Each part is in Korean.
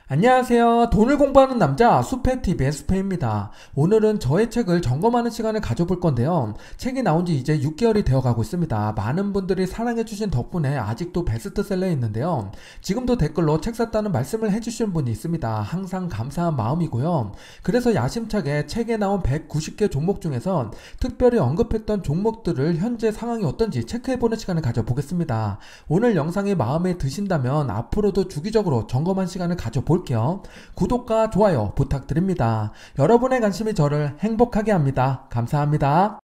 안녕하세요. 돈을 공부하는 남자 수페TV의 수페입니다. 오늘은 저의 책을 점검하는 시간을 가져볼 건데요. 책이 나온 지 이제 6개월이 되어가고 있습니다. 많은 분들이 사랑해주신 덕분에 아직도 베스트셀러에 있는데요. 지금도 댓글로 책 샀다는 말씀을 해주시는 분이 있습니다. 항상 감사한 마음이고요. 그래서 야심차게 책에 나온 190개 종목 중에서 특별히 언급했던 종목들을 현재 상황이 어떤지 체크해보는 시간을 가져보겠습니다. 오늘 영상이 마음에 드신다면 앞으로도 주기적으로 점검한 시간을 가져볼게요. 구독과 좋아요 부탁드립니다. 여러분의 관심이 저를 행복하게 합니다. 감사합니다.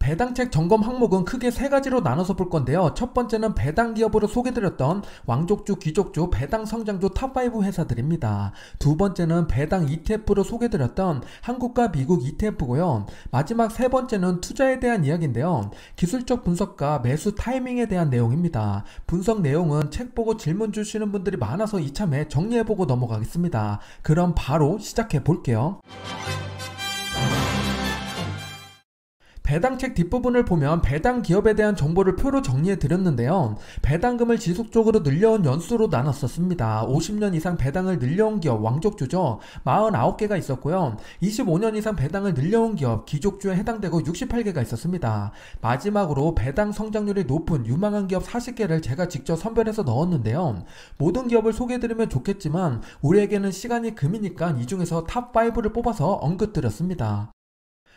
배당책 점검 항목은 크게 세 가지로 나눠서 볼 건데요. 첫 번째는 배당 기업으로 소개드렸던 왕족주, 귀족주, 배당 성장주 탑5 회사들입니다. 두 번째는 배당 ETF로 소개드렸던 한국과 미국 ETF고요. 마지막 세 번째는 투자에 대한 이야기인데요. 기술적 분석과 매수 타이밍에 대한 내용입니다. 분석 내용은 책 보고 질문 주시는 분들이 많아서 이참에 정리해보고 넘어가겠습니다. 그럼 바로 시작해 볼게요. 배당책 뒷부분을 보면 배당 기업에 대한 정보를 표로 정리해 드렸는데요. 배당금을 지속적으로 늘려온 연수로 나눴었습니다. 50년 이상 배당을 늘려온 기업 왕족주죠. 49개가 있었고요. 25년 이상 배당을 늘려온 기업 귀족주에 해당되고 68개가 있었습니다. 마지막으로 배당 성장률이 높은 유망한 기업 40개를 제가 직접 선별해서 넣었는데요. 모든 기업을 소개해드리면 좋겠지만 우리에게는 시간이 금이니까 이 중에서 탑5를 뽑아서 언급드렸습니다.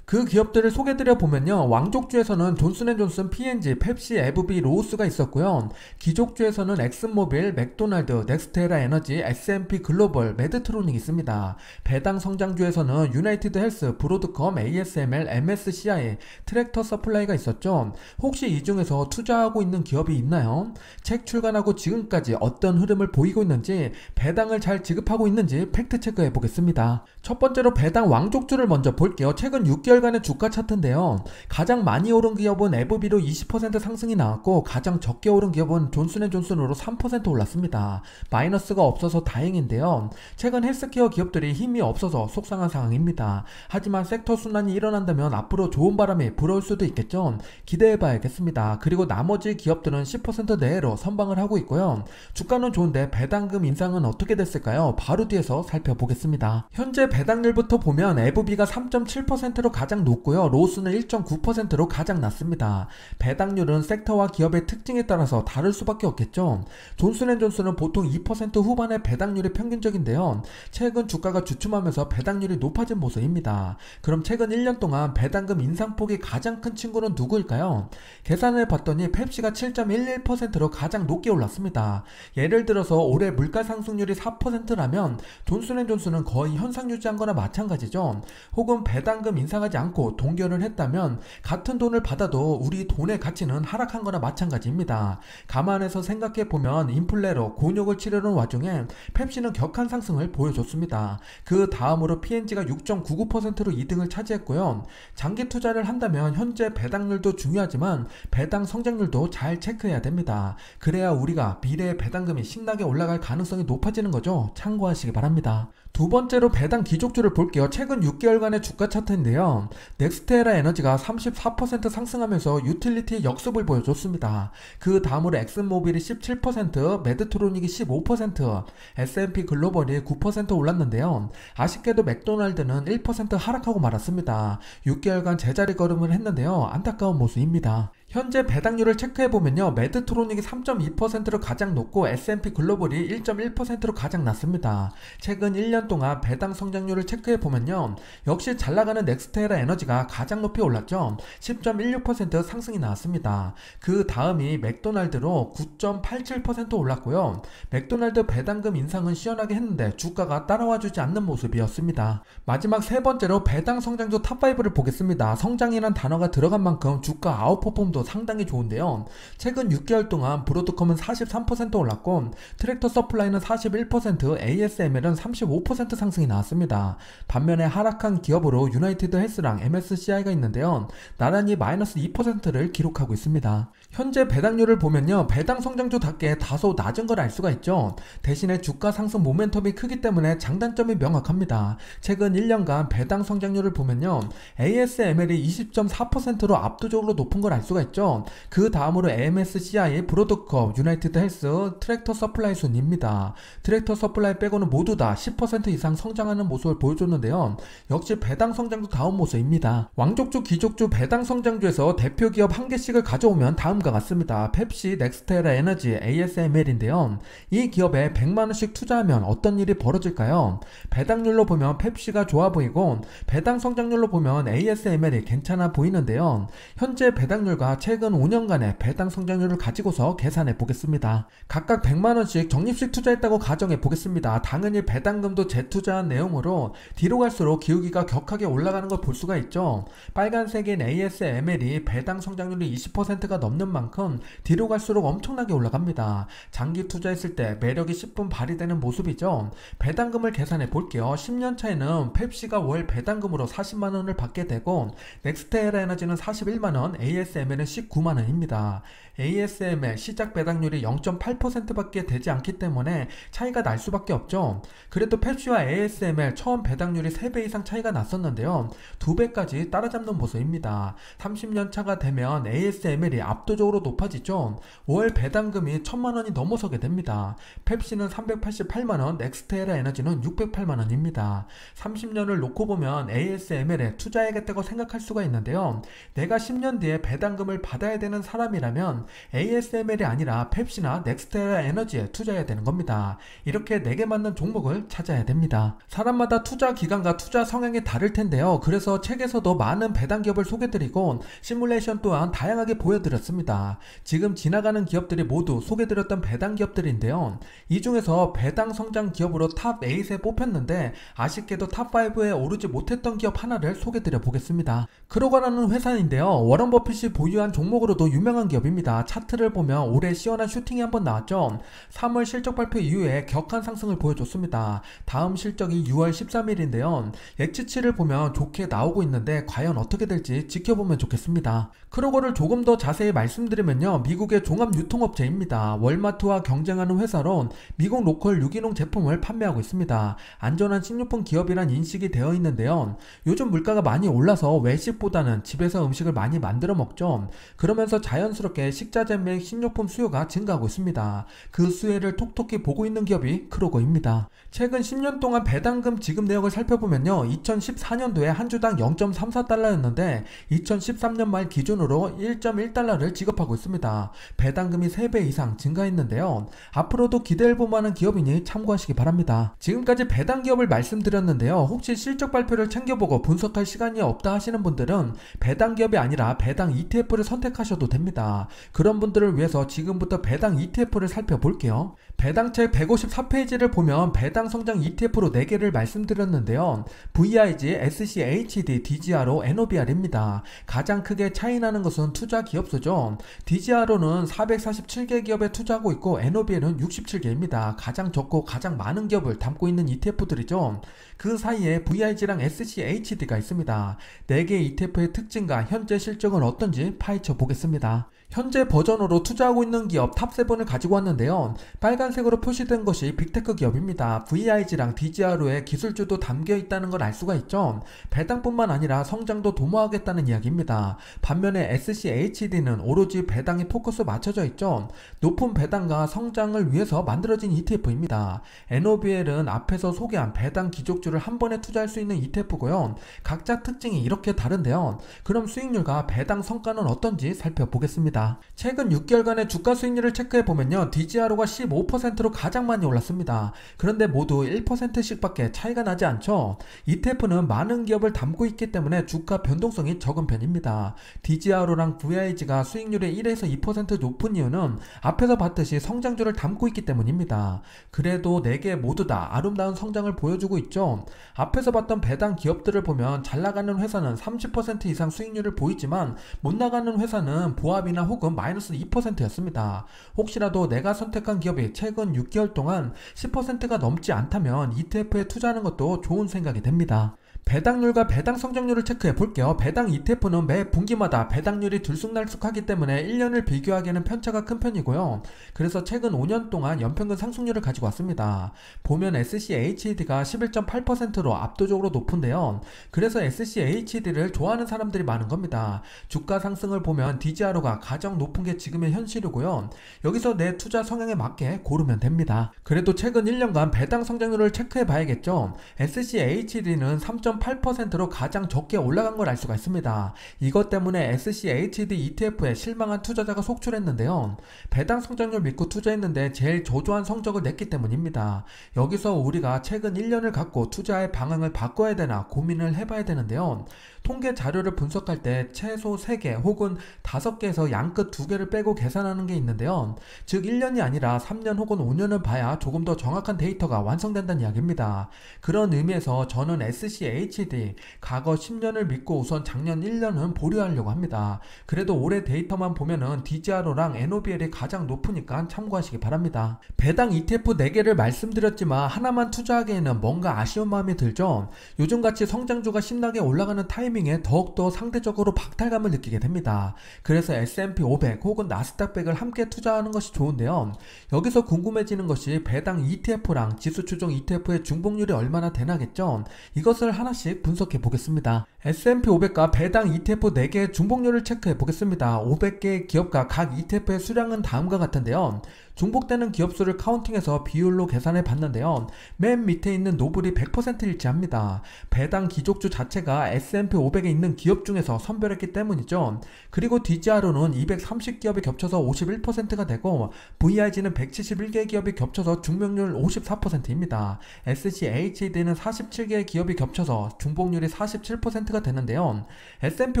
그 기업들을 소개드려 보면요. 왕족주에서는 존슨앤존슨, P&G, 펩시, 에브비, 로우스가 있었고요. 귀족주에서는 엑슨모빌, 맥도날드, 넥스테라 에너지, S&P 글로벌, 메드트로닉이 있습니다. 배당 성장주에서는 유나이티드 헬스, 브로드컴, ASML, MSCI, 트랙터 서플라이가 있었죠. 혹시 이 중에서 투자하고 있는 기업이 있나요? 책 출간하고 지금까지 어떤 흐름을 보이고 있는지, 배당을 잘 지급하고 있는지 팩트 체크해 보겠습니다. 첫 번째로 배당 왕족주를 먼저 볼게요. 최근 6개월간의 주가 차트인데요. 가장 많이 오른 기업은 에브비로 20% 상승이 나왔고 가장 적게 오른 기업은 존슨앤존슨으로 3% 올랐습니다. 마이너스가 없어서 다행인데요. 최근 헬스케어 기업들이 힘이 없어서 속상한 상황입니다. 하지만 섹터 순환이 일어난다면 앞으로 좋은 바람이 불어올 수도 있겠죠. 기대해봐야겠습니다. 그리고 나머지 기업들은 10% 내외로 선방을 하고 있고요. 주가는 좋은데 배당금 인상은 어떻게 됐을까요? 바로 뒤에서 살펴보겠습니다. 현재 배당률부터 보면 에브비가 3.7%로 가장 높고요. 로우스는 1.9%로 가장 낮습니다. 배당률은 섹터와 기업의 특징에 따라서 다를 수밖에 없겠죠. 존슨앤존슨은 보통 2% 후반의 배당률이 평균적인데요. 최근 주가가 주춤하면서 배당률이 높아진 모습입니다. 그럼 최근 1년 동안 배당금 인상폭이 가장 큰 친구는 누구일까요? 계산을 봤더니 펩시가 7.11%로 가장 높게 올랐습니다. 예를 들어서 올해 물가 상승률이 4%라면 존슨앤존슨은 거의 현상 유지한 거나 마찬가지죠. 혹은 배당금 인상하지 않고 동결을 했다면 같은 돈을 받아도 우리 돈의 가치는 하락한 거나 마찬가지입니다. 감안해서 생각해보면 인플레로 곤욕을 치르는 와중에 펩시는 격한 상승을 보여줬습니다. 그 다음으로 P&G가 6.99%로 2등을 차지했고요. 장기 투자를 한다면 현재 배당률도 중요하지만 배당 성장률도 잘 체크해야 됩니다. 그래야 우리가 미래의 배당금이 신나게 올라갈 가능성이 높아지는 거죠. 참고하시기 바랍니다. 두 번째로 배당 귀족주를 볼게요. 최근 6개월간의 주가 차트인데요. 넥스테라 에너지가 34% 상승하면서 유틸리티의 역습을 보여줬습니다. 그 다음으로 엑슨모빌이 17%, 메드트로닉이 15%, S&P 글로벌이 9% 올랐는데요. 아쉽게도 맥도날드는 1% 하락하고 말았습니다. 6개월간 제자리 걸음을 했는데요. 안타까운 모습입니다. 현재 배당률을 체크해보면요. 메드트로닉이 3.2%로 가장 높고 S&P 글로벌이 1.1%로 가장 낮습니다. 최근 1년 동안 배당 성장률을 체크해보면요. 역시 잘나가는 넥스테라 에너지가 가장 높이 올랐죠. 10.16% 상승이 나왔습니다. 그 다음이 맥도날드로 9.87% 올랐고요. 맥도날드 배당금 인상은 시원하게 했는데 주가가 따라와주지 않는 모습이었습니다. 마지막 세 번째로 배당 성장주 탑5를 보겠습니다. 성장이란 단어가 들어간 만큼 주가 아웃퍼폼도 상당히 좋은데요. 최근 6개월 동안 브로드컴은 43% 올랐고 트랙터 서플라이는 41%, ASML은 35% 상승이 나왔습니다. 반면에 하락한 기업으로 유나이티드 헬스랑 MSCI가 있는데요. 나란히 마이너스 2%를 기록하고 있습니다. 현재 배당률을 보면요. 배당 성장주답게 다소 낮은 걸 알 수가 있죠. 대신에 주가 상승 모멘텀이 크기 때문에 장단점이 명확합니다. 최근 1년간 배당 성장률을 보면요. ASML이 20.4%로 압도적으로 높은 걸 알 수가 있죠. 있죠. 그 다음으로 MSCI, 브로드컵, 유나이티드 헬스, 트랙터 서플라이 순입니다. 트랙터 서플라이 빼고는 모두 다 10% 이상 성장하는 모습을 보여줬는데요. 역시 배당 성장도 다운 모습입니다. 왕족주, 귀족주, 배당 성장주에서 대표 기업 한 개씩을 가져오면 다음과 같습니다. 펩시, 넥스테라 에너지, ASML인데요. 이 기업에 100만원씩 투자하면 어떤 일이 벌어질까요? 배당률로 보면 펩시가 좋아 보이고 배당 성장률로 보면 ASML이 괜찮아 보이는데요. 현재 배당률과 최근 5년간의 배당 성장률을 가지고서 계산해 보겠습니다. 각각 100만원씩 적립식 투자했다고 가정해 보겠습니다. 당연히 배당금도 재투자한 내용으로 뒤로 갈수록 기울기가 격하게 올라가는 걸 볼 수가 있죠. 빨간색인 ASML이 배당 성장률이 20%가 넘는 만큼 뒤로 갈수록 엄청나게 올라갑니다. 장기 투자했을 때 매력이 10분 발휘되는 모습이죠. 배당금을 계산해 볼게요. 10년 차에는 펩시가 월 배당금으로 40만원을 받게 되고 넥스테라 에너지는 41만원, ASML은 19만원입니다. ASML 시작 배당률이 0.8% 밖에 되지 않기 때문에 차이가 날 수밖에 없죠. 그래도 펩시와 ASML 처음 배당률이 3배 이상 차이가 났었는데요. 2배까지 따라잡는 모습입니다. 30년 차가 되면 ASML이 압도적으로 높아지죠. 월 배당금이 1000만원이 넘어서게 됩니다. 펩시는 388만원, 넥스테라 에너지는 608만원입니다. 30년을 놓고 보면 ASML에 투자해야겠다고 생각할 수가 있는데요. 내가 10년 뒤에 배당금을 받아야 되는 사람이라면 ASML이 아니라 펩시나 넥스테라 에너지에 투자해야 되는 겁니다. 이렇게 내게 맞는 종목을 찾아야 됩니다. 사람마다 투자 기간과 투자 성향이 다를 텐데요. 그래서 책에서도 많은 배당 기업을 소개드리고 시뮬레이션 또한 다양하게 보여드렸습니다. 지금 지나가는 기업들이 모두 소개드렸던 배당 기업들인데요. 이 중에서 배당 성장 기업으로 탑 8에 뽑혔는데 아쉽게도 탑 5에 오르지 못했던 기업 하나를 소개드려 보겠습니다. 크로거라는 회사인데요. 워런 버핏이 보유한 종목으로도 유명한 기업입니다. 차트를 보면 올해 시원한 슈팅이 한번 나왔죠. 3월 실적 발표 이후에 격한 상승을 보여줬습니다. 다음 실적이 6월 13일인데요. 예치치를 보면 좋게 나오고 있는데 과연 어떻게 될지 지켜보면 좋겠습니다. 크로거를 조금 더 자세히 말씀드리면요. 미국의 종합 유통업체입니다. 월마트와 경쟁하는 회사로 미국 로컬 유기농 제품을 판매하고 있습니다. 안전한 식료품 기업이란 인식이 되어 있는데요. 요즘 물가가 많이 올라서 외식보다는 집에서 음식을 많이 만들어 먹죠. 그러면서 자연스럽게 식자재 및 식료품 수요가 증가하고 있습니다. 그 수혜를 톡톡히 보고 있는 기업이 크로거입니다. 최근 10년 동안 배당금 지급 내역을 살펴보면요. 2014년도에 한 주당 0.34달러였는데 2013년 말 기준으로 1.1달러를 지급하고 있습니다. 배당금이 3배 이상 증가했는데요. 앞으로도 기대해 볼 만한 기업이니 참고하시기 바랍니다. 지금까지 배당 기업을 말씀드렸는데요. 혹시 실적 발표를 챙겨보고 분석할 시간이 없다 하시는 분들은 배당 기업이 아니라 배당 ETF를 선택하셔도 됩니다. 그런 분들을 위해서 지금부터 배당 ETF를 살펴볼게요. 배당책 154페이지를 보면 배당 성장 ETF로 4개를 말씀드렸는데요. VIG, SCHD, DGRO, NOBR입니다. 가장 크게 차이나는 것은 투자 기업수죠. DGRO는 447개 기업에 투자하고 있고 NOBL은 67개입니다. 가장 적고 가장 많은 기업을 담고 있는 ETF들이죠. 그 사이에 VIG랑 SCHD가 있습니다. 4개 ETF의 특징과 현재 실적은 어떤지 파헤쳐 보겠습니다. 현재 버전으로 투자하고 있는 기업 탑7을 가지고 왔는데요. 빨간색으로 표시된 것이 빅테크 기업입니다. VIG랑 DGRO에 기술주도 담겨 있다는 걸 알 수가 있죠. 배당뿐만 아니라 성장도 도모하겠다는 이야기입니다. 반면에 SCHD는 오로지 배당에 포커스 맞춰져 있죠. 높은 배당과 성장을 위해서 만들어진 ETF입니다. NOBL은 앞에서 소개한 배당 기족주를 한 번에 투자할 수 있는 ETF고요. 각자 특징이 이렇게 다른데요. 그럼 수익률과 배당 성과는 어떤지 살펴보겠습니다. 최근 6개월간의 주가 수익률을 체크해보면요. DGRO가 15%로 가장 많이 올랐습니다. 그런데 모두 1%씩 밖에 차이가 나지 않죠. ETF는 많은 기업을 담고 있기 때문에 주가 변동성이 적은 편입니다. DGRO랑 VIG가 수익률이 1에서 2% 높은 이유는 앞에서 봤듯이 성장주를 담고 있기 때문입니다. 그래도 4개 모두 다 아름다운 성장을 보여주고 있죠. 앞에서 봤던 배당 기업들을 보면 잘 나가는 회사는 30% 이상 수익률을 보이지만 못 나가는 회사는 보합이나 혹은 마이너스 2%였습니다. 혹시라도 내가 선택한 기업이 최근 6개월 동안 10%가 넘지 않다면 ETF에 투자하는 것도 좋은 생각이 됩니다. 배당률과 배당 성장률을 체크해 볼게요. 배당 ETF는 매 분기마다 배당률이 들쑥날쑥하기 때문에 1년을 비교하기에는 편차가 큰 편이고요. 그래서 최근 5년 동안 연평균 상승률을 가지고 왔습니다. 보면 SCHD가 11.8%로 압도적으로 높은데요. 그래서 SCHD를 좋아하는 사람들이 많은 겁니다. 주가 상승을 보면 DJRO가 가장 높은 게 지금의 현실이고요. 여기서 내 투자 성향에 맞게 고르면 됩니다. 그래도 최근 1년간 배당 성장률을 체크해 봐야겠죠. SCHD는 3.8%로 가장 적게 올라간 걸 알 수가 있습니다. 이것 때문에 SCHD ETF에 실망한 투자자가 속출했는데요. 배당 성장률 믿고 투자했는데 제일 저조한 성적을 냈기 때문입니다. 여기서 우리가 최근 1년을 갖고 투자의 방향을 바꿔야 되나 고민을 해봐야 되는데요. 통계 자료를 분석할 때 최소 3개 혹은 5개에서 양끝 2개를 빼고 계산하는 게 있는데요. 즉 1년이 아니라 3년 혹은 5년을 봐야 조금 더 정확한 데이터가 완성된다는 이야기입니다. 그런 의미에서 저는 SCHD 과거 10년을 믿고 우선 작년 1년은 보류하려고 합니다. 그래도 올해 데이터만 보면은 DJRO랑 NOBL이 가장 높으니까 참고하시기 바랍니다. 배당 ETF 4개를 말씀드렸지만 하나만 투자하기에는 뭔가 아쉬운 마음이 들죠. 요즘같이 성장주가 신나게 올라가는 타이밍에 더욱더 상대적으로 박탈감을 느끼게 됩니다. 그래서 S&P 500 혹은 나스닥 100을 함께 투자하는 것이 좋은데요. 여기서 궁금해지는 것이 배당 ETF랑 지수 추종 ETF의 중복률이 얼마나 되나겠죠. 이것을 하나씩 분석해 보겠습니다. S&P 500과 배당 ETF 4개의 중복률을 체크해 보겠습니다. 500개의 기업과 각 ETF의 수량은 다음과 같은데요. 중복되는 기업수를 카운팅해서 비율로 계산해 봤는데요. 맨 밑에 있는 노블이 100% 일치합니다. 배당 기족주 자체가 S&P 500에 있는 기업 중에서 선별했기 때문이죠. 그리고 DJRO는 230기업이 겹쳐서 51%가 되고 VIG는 171개 기업이 겹쳐서 중복률 54%입니다. SCHD는 47개의 기업이 겹쳐서 중복률이 47%가 되는데요. S&P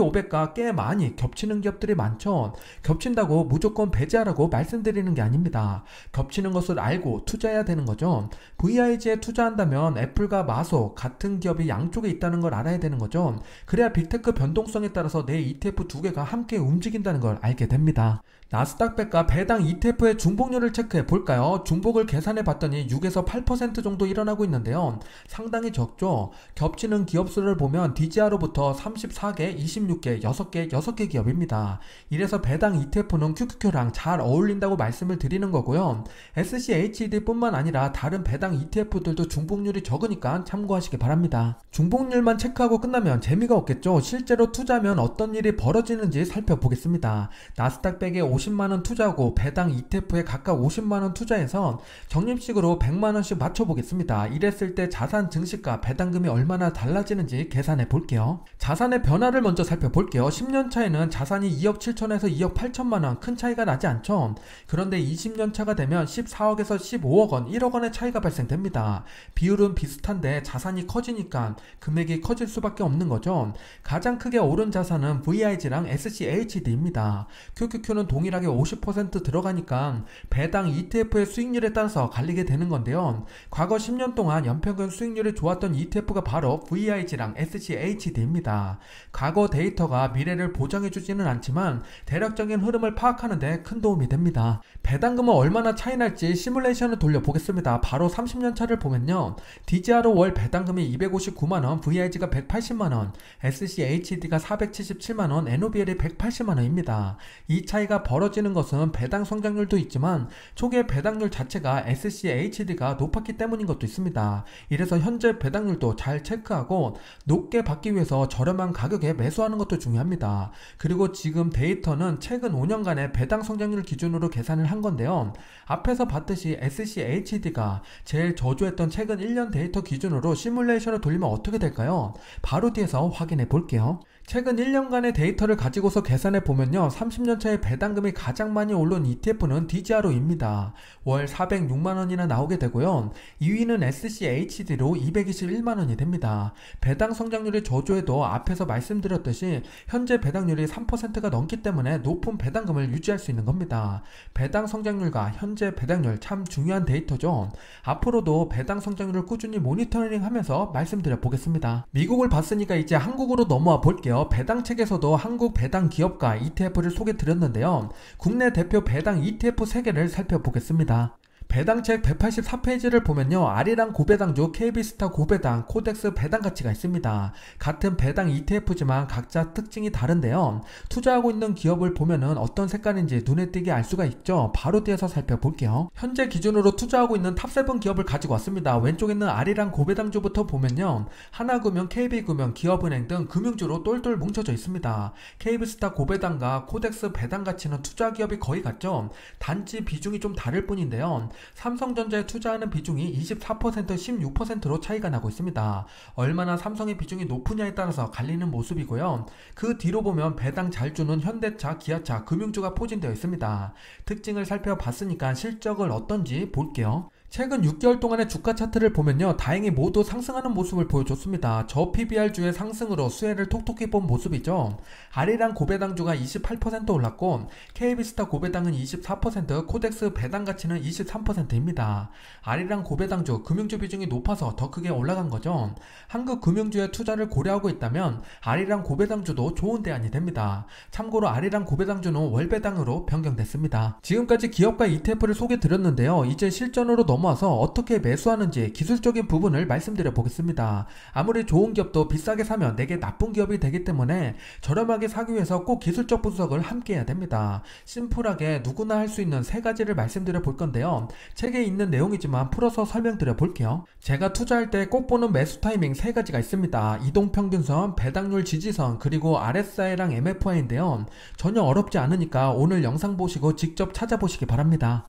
500과 꽤 많이 겹치는 기업들이 많죠. 겹친다고 무조건 배제하라고 말씀드리는 게 아닙니다. 겹치는 것을 알고 투자해야 되는 거죠. VIG에 투자한다면 애플과 마소 같은 기업이 양쪽에 있다는 걸 알아야 되는 거죠. 그래야 빅테크 변동성에 따라서 내 ETF 2개가 함께 움직인다는 걸 알게 됩니다. 나스닥 100과 배당 ETF의 중복률을 체크해 볼까요? 중복을 계산해 봤더니 6에서 8% 정도 일어나고 있는데요. 상당히 적죠. 겹치는 기업 수를 보면 DJRO부터 34개, 26개, 6개 기업입니다. 이래서 배당 ETF는 QQQ랑 잘 어울린다고 말씀을 드리는 거고요. SCHD 뿐만 아니라 다른 배당 ETF들도 중복률이 적으니까 참고하시기 바랍니다. 중복률만 체크하고 끝나면 재미가 없겠죠. 실제로 투자하면 어떤 일이 벌어지는지 살펴보겠습니다. 나스닥 100에 50만원 투자하고 배당 ETF에 각각 50만원 투자해서 적립식으로 100만원씩 맞춰보겠습니다. 이랬을 때 자산 증식과 배당금이 얼마나 달라지는지 계산해 볼게요. 자산의 변화를 먼저 살펴볼게요. 10년 차에는 자산이 2억 7천에서 2억 8천만원 큰 차이가 나지 않죠. 그런데 20년 차가 되면 14억에서 15억 원, 1억 원의 차이가 발생됩니다. 비율은 비슷한데 자산이 커지니까 금액이 커질 수밖에 없는 거죠. 가장 크게 오른 자산은 VIG랑 SCHD입니다. QQQ는 동일하게 50% 들어가니까 배당 ETF의 수익률에 따라서 갈리게 되는 건데요. 과거 10년 동안 연평균 수익률이 좋았던 ETF가 바로 VIG랑 SCHD입니다. 과거 데이터가 미래를 보장해주지는 않지만 대략적인 흐름을 파악하는 데 큰 도움이 됩니다. 배당금은 얼마나 차이 날지 시뮬레이션을 돌려보겠습니다. 바로 30년 차를 보면요. DJRO 월 배당금이 259만원, VIG가 180만원, SCHD가 477만원, NOBL이 180만원입니다. 이 차이가 벌어지는 것은 배당 성장률도 있지만 초기의 배당률 자체가 SCHD가 높았기 때문인 것도 있습니다. 이래서 현재 배당률도 잘 체크하고 높게 받기 위해서 저렴한 가격에 매수하는 것도 중요합니다. 그리고 지금 데이터는 최근 5년간의 배당 성장률 기준으로 계산을 한 건데요. 앞에서 봤듯이 SCHD가 제일 저조했던 최근 1년 데이터 기준으로 시뮬레이션을 돌리면 어떻게 될까요? 바로 뒤에서 확인해 볼게요. 최근 1년간의 데이터를 가지고서 계산해 보면요. 30년차의 배당금이 가장 많이 오른 ETF는 DJRO입니다. 월 406만원이나 나오게 되고요. 2위는 SCHD로 221만원이 됩니다. 배당 성장률이 저조해도 앞에서 말씀드렸듯이 현재 배당률이 3%가 넘기 때문에 높은 배당금을 유지할 수 있는 겁니다. 배당 성장률과 현재 배당률 참 중요한 데이터죠. 앞으로도 배당 성장률을 꾸준히 모니터링 하면서 말씀드려 보겠습니다. 미국을 봤으니까 이제 한국으로 넘어와 볼게요. 배당책에서도 한국 배당 기업가 ETF를 소개드렸는데요. 국내 대표 배당 ETF 3개를 살펴보겠습니다. 배당책 184페이지를 보면요. 아리랑 고배당주, KB스타 고배당, 코덱스 배당 가치가 있습니다. 같은 배당 ETF지만 각자 특징이 다른데요. 투자하고 있는 기업을 보면은 어떤 색깔인지 눈에 띄게 알 수가 있죠. 바로 뒤에서 살펴볼게요. 현재 기준으로 투자하고 있는 탑7 기업을 가지고 왔습니다. 왼쪽에 있는 아리랑 고배당주부터 보면요. 하나금융, KB금융, 기업은행 등 금융주로 똘똘 뭉쳐져 있습니다. KB스타 고배당과 코덱스 배당 가치는 투자 기업이 거의 같죠. 단지 비중이 좀 다를 뿐인데요. 삼성전자에 투자하는 비중이 24%, 16%로 차이가 나고 있습니다. 얼마나 삼성의 비중이 높으냐에 따라서 갈리는 모습이고요. 그 뒤로 보면 배당 잘 주는 현대차, 기아차, 금융주가 포진되어 있습니다. 특징을 살펴봤으니까 실적을 어떤지 볼게요. 최근 6개월 동안의 주가 차트를 보면요. 다행히 모두 상승하는 모습을 보여줬습니다. 저 PBR주의 상승으로 수혜를 톡톡히 본 모습이죠. 아리랑 고배당주가 28% 올랐고 KB스타 고배당은 24%, 코덱스 배당 가치는 23%입니다. 아리랑 고배당주 금융주 비중이 높아서 더 크게 올라간 거죠. 한국 금융주에 투자를 고려하고 있다면 아리랑 고배당주도 좋은 대안이 됩니다. 참고로 아리랑 고배당주는 월배당으로 변경됐습니다. 지금까지 기업과 ETF를 소개 드렸는데요. 이제 실전으로 넘어와서 어떻게 매수하는지 기술적인 부분을 말씀드려 보겠습니다. 아무리 좋은 기업도 비싸게 사면 내게 나쁜 기업이 되기 때문에 저렴하게 사기 위해서 꼭 기술적 분석을 함께 해야 됩니다. 심플하게 누구나 할 수 있는 세 가지를 말씀드려 볼 건데요. 책에 있는 내용이지만 풀어서 설명드려 볼게요. 제가 투자할 때 꼭 보는 매수 타이밍 세 가지가 있습니다. 이동평균선, 배당률 지지선, 그리고 RSI랑 MFI인데요. 전혀 어렵지 않으니까 오늘 영상 보시고 직접 찾아보시기 바랍니다.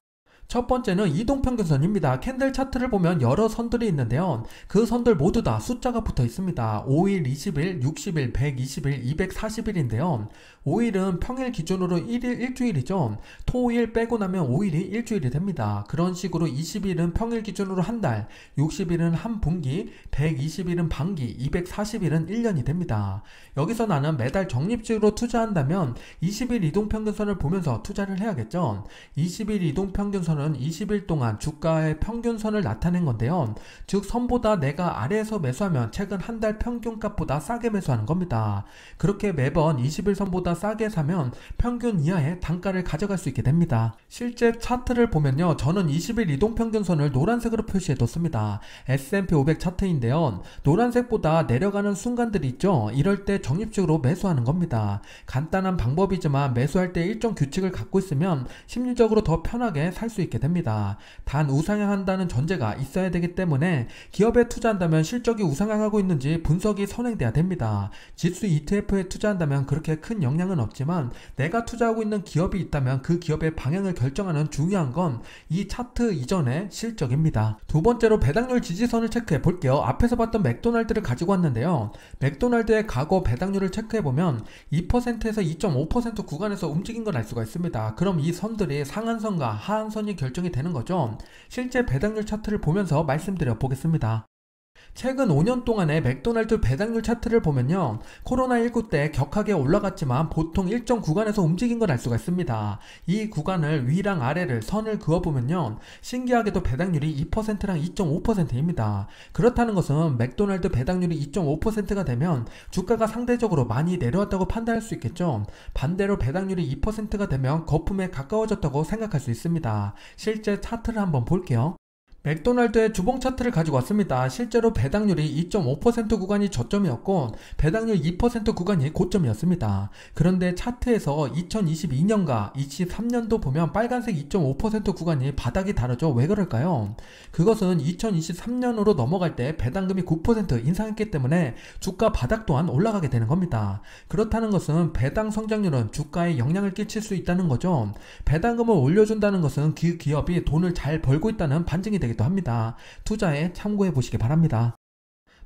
첫 번째는 이동평균선입니다. 캔들 차트를 보면 여러 선들이 있는데요. 그 선들 모두 다 숫자가 붙어 있습니다. 5일, 20일, 60일, 120일, 240일인데요. 5일은 평일 기준으로 1일 일주일이죠. 토일 빼고 나면 5일이 일주일이 됩니다. 그런 식으로 20일은 평일 기준으로 한 달, 60일은 한 분기, 120일은 반기, 240일은 1년이 됩니다. 여기서 나는 매달 적립식으로 투자한다면 20일 이동평균선을 보면서 투자를 해야겠죠. 20일 이동평균선은 20일 동안 주가의 평균선을 나타낸 건데요. 즉 선보다 내가 아래에서 매수하면 최근 한 달 평균값보다 싸게 매수하는 겁니다. 그렇게 매번 20일 선보다 싸게 사면 평균 이하의 단가를 가져갈 수 있게 됩니다. 실제 차트를 보면요. 저는 20일 이동평균선을 노란색으로 표시해 뒀습니다. S&P 500 차트인데요. 노란색보다 내려가는 순간들이 있죠. 이럴 때 적립식으로 매수하는 겁니다. 간단한 방법이지만 매수할 때 일정 규칙을 갖고 있으면 심리적으로 더 편하게 살 수 있게 됩니다. 단 우상향한다는 전제가 있어야 되기 때문에 기업에 투자한다면 실적이 우상향하고 있는지 분석이 선행돼야 됩니다. 지수 ETF에 투자한다면 그렇게 큰 영향은 없지만 내가 투자하고 있는 기업이 있다면 그 기업의 방향을 결정하는 중요한 건 이 차트 이전의 실적입니다. 두 번째로 배당률 지지선을 체크해 볼게요. 앞에서 봤던 맥도날드를 가지고 왔는데요. 맥도날드의 과거 배당률을 체크해보면 2%에서 2.5% 구간에서 움직인 걸 알 수가 있습니다. 그럼 이 선들이 상한선과 하한선이 결정이 되는 거죠. 실제 배당률 차트를 보면서 말씀드려 보겠습니다. 최근 5년 동안의 맥도날드 배당률 차트를 보면요. 코로나19 때 격하게 올라갔지만 보통 일정 구간에서 움직인 걸 알 수가 있습니다. 이 구간을 위랑 아래를 선을 그어보면요. 신기하게도 배당률이 2%랑 2.5%입니다. 그렇다는 것은 맥도날드 배당률이 2.5%가 되면 주가가 상대적으로 많이 내려왔다고 판단할 수 있겠죠. 반대로 배당률이 2%가 되면 거품에 가까워졌다고 생각할 수 있습니다. 실제 차트를 한번 볼게요. 맥도날드의 주봉 차트를 가지고 왔습니다. 실제로 배당률이 2.5% 구간이 저점이었고 배당률 2% 구간이 고점이었습니다. 그런데 차트에서 2022년과 23년도 보면 빨간색 2.5% 구간이 바닥이 다르죠. 왜 그럴까요? 그것은 2023년으로 넘어갈 때 배당금이 9% 인상했기 때문에 주가 바닥 또한 올라가게 되는 겁니다. 그렇다는 것은 배당 성장률은 주가에 영향을 끼칠 수 있다는 거죠. 배당금을 올려준다는 것은 그 기업이 돈을 잘 벌고 있다는 반증이 되겠죠. 합니다. 투자에 참고해 보시기 바랍니다.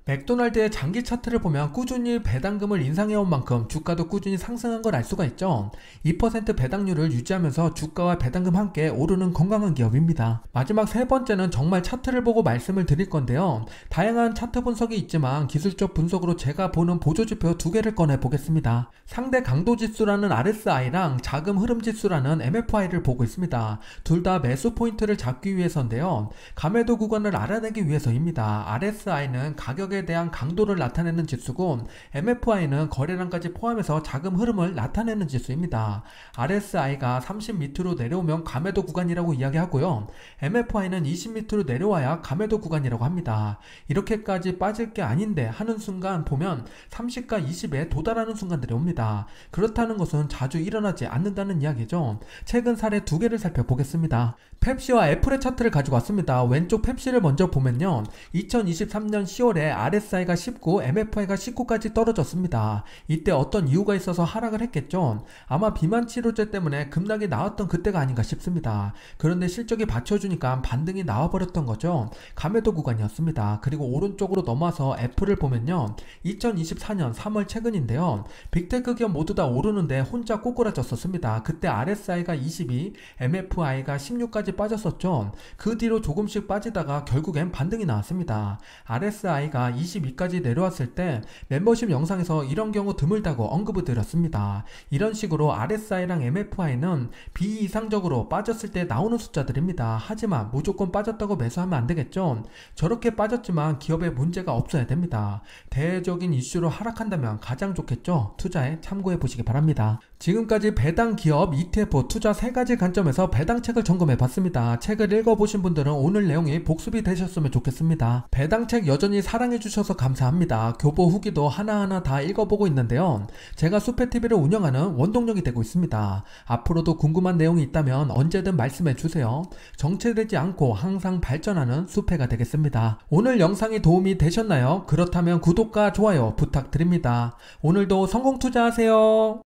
맥도날드의 장기 차트를 보면 꾸준히 배당금을 인상해온 만큼 주가도 꾸준히 상승한 걸 알 수가 있죠. 2% 배당률을 유지하면서 주가와 배당금 함께 오르는 건강한 기업입니다. 마지막 세 번째는 정말 차트를 보고 말씀을 드릴 건데요. 다양한 차트 분석이 있지만 기술적 분석으로 제가 보는 보조지표 두 개를 꺼내 보겠습니다. 상대 강도 지수라는 RSI랑 자금 흐름 지수라는 MFI를 보고 있습니다. 둘 다 매수 포인트를 잡기 위해서인데요. 감매도 구간을 알아내기 위해서입니다. RSI는 가격의 가격에 대한 강도를 나타내는 지수고, MFI는 거래량까지 포함해서 자금 흐름을 나타내는 지수입니다. RSI가 30 밑으로 내려오면 과매도 구간이라고 이야기하고요. MFI는 20 밑으로 내려와야 과매도 구간이라고 합니다. 이렇게까지 빠질 게 아닌데 하는 순간 보면 30과 20에 도달하는 순간들이 옵니다. 그렇다는 것은 자주 일어나지 않는다는 이야기죠. 최근 사례 두 개를 살펴보겠습니다. 펩시와 애플의 차트를 가지고 왔습니다. 왼쪽 펩시를 먼저 보면요, 2023년 10월에 RSI가 19, MFI가 19까지 떨어졌습니다. 이때 어떤 이유가 있어서 하락을 했겠죠. 아마 비만 치료제 때문에 급락이 나왔던 그때가 아닌가 싶습니다. 그런데 실적이 받쳐주니까 반등이 나와버렸던 거죠. 과매도 구간이었습니다. 그리고 오른쪽으로 넘어와서 애플을 보면요, 2024년 3월 최근인데요, 빅테크 기업 모두 다 오르는데 혼자 꼬꾸라졌었습니다. 그때 RSI가 22, MFI가 16까지 빠졌었죠. 그 뒤로 조금씩 빠지다가 결국엔 반등이 나왔습니다. RSI가 22까지 내려왔을 때 멤버십 영상에서 이런 경우 드물다고 언급을 드렸습니다. 이런 식으로 RSI랑 MFI는 비이상적으로 빠졌을 때 나오는 숫자들입니다. 하지만 무조건 빠졌다고 매수하면 안 되겠죠. 저렇게 빠졌지만 기업에 문제가 없어야 됩니다. 대외적인 이슈로 하락한다면 가장 좋겠죠. 투자에 참고해 보시기 바랍니다. 지금까지 배당 기업 ETF 투자 3가지 관점에서 배당책을 점검해 봤습니다. 책을 읽어보신 분들은 오늘 내용이 복습이 되셨으면 좋겠습니다. 배당책 여전히 사랑해 주셔서 감사합니다. 교보 후기도 하나하나 다 읽어보고 있는데요, 제가 수페TV를 운영하는 원동력이 되고 있습니다. 앞으로도 궁금한 내용이 있다면 언제든 말씀해 주세요. 정체되지 않고 항상 발전하는 수페가 되겠습니다. 오늘 영상이 도움이 되셨나요? 그렇다면 구독과 좋아요 부탁드립니다. 오늘도 성공 투자하세요.